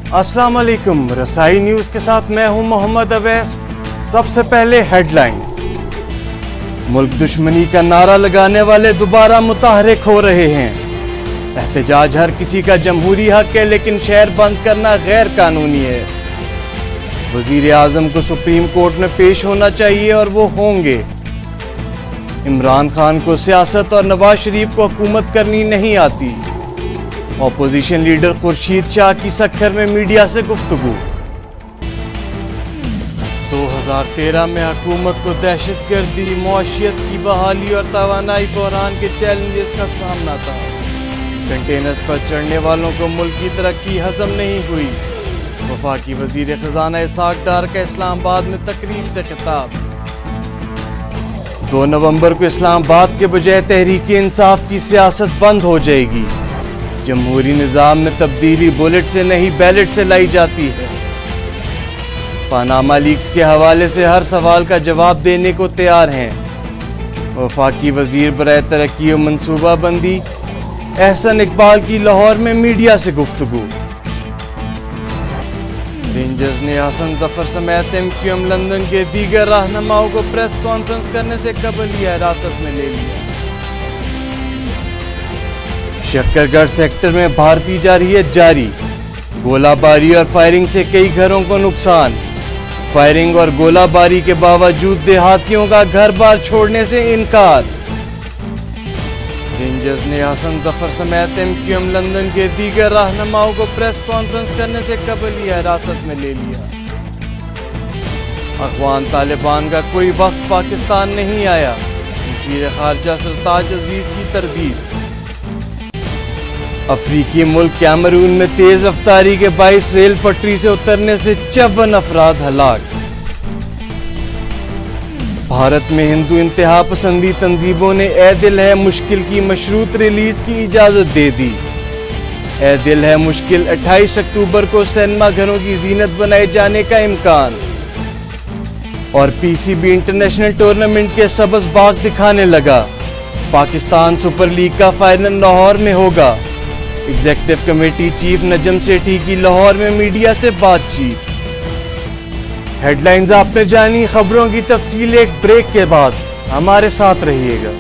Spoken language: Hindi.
अस्सलाम वालेकुम। रसाई न्यूज़ के साथ मैं हूं मोहम्मद अवैस। सबसे पहले हेडलाइंस। मुल्क दुश्मनी का नारा लगाने वाले दोबारा मुतहरिक हो रहे हैं। एहतजाज हर किसी का जमहूरी हक है, लेकिन शहर बंद करना गैर कानूनी है। वजीर आजम को सुप्रीम कोर्ट में पेश होना चाहिए और वो होंगे। इमरान खान को सियासत और नवाज शरीफ को हुकूमत करनी नहीं आती। ऑपोजिशन लीडर खुर्शीद शाह की सक्खर में मीडिया से गुफ्तगू। 2013 में हुकूमत को दहशतगर्दी, मुआशियत की बहाली और तवानाई बहरान के चैलेंजेस का सामना था। कंटेनर्स पर चढ़ने वालों को मुल्क की तरक्की हजम नहीं हुई। वफाकी वजीर खजाना इसाक डार का इस्लामाबाद में तकरीब से खिताब। 2 नवंबर को इस्लामाबाद के बजाय तहरीक इंसाफ की सियासत बंद हो जाएगी। जमहूरी निज़ाम में तब्दीली बुलेट से नहीं बैलेट से लाई जाती है। पनामा लीक्स के हवाले से हर सवाल का जवाब देने को तैयार हैं। वफाकी वजीर बराए तरक्की और मनसूबाबंदी एहसन इकबाल की लाहौर में मीडिया से गुफ्तगू। रेंजर्स ने हसन जफर समेत MQM लंदन के दीगर रहनुमाओं को प्रेस कॉन्फ्रेंस करने से कबल ही हिरासत में ले लिया। शक्करगढ़ सेक्टर में भारतीय जारहियत जारी। गोलाबारी और फायरिंग से कई घरों को नुकसान। फायरिंग और गोलाबारी के बावजूद देहातियों का घर बार छोड़ने से इनकार। रेंजर्स ने हसन जफर समेत MQM लंदन के दीगर रहनुमाओं को प्रेस कॉन्फ्रेंस करने से कबल ही हिरासत में ले लिया। अफगान तालिबान का कोई वक्त पाकिस्तान नहीं आया। मुशीर खारजा सरताज अजीज की तरदीद। अफ्रीकी मुल्क कैमरून में तेज रफ्तारी के 22 रेल पटरी से उतरने से 54 अफराद हलाक। भारत में हिंदू इंतहा पसंदी तंजीमों ने ए दिल है मुश्किल की मशरूत रिलीज की इजाजत दे दी। ए दिल है मुश्किल 28 अक्टूबर को सिनेमा घरों की जीनत बनाए जाने का इम्कान। और PCB इंटरनेशनल टूर्नामेंट के सबज बाग दिखाने लगा। पाकिस्तान सुपर लीग का फाइनल लाहौर में होगा। Executive committee chief Najam Sethi की लाहौर में मीडिया से बातचीत। हेडलाइंस आपने जानी, खबरों की तफसील एक ब्रेक के बाद। हमारे साथ रहिएगा।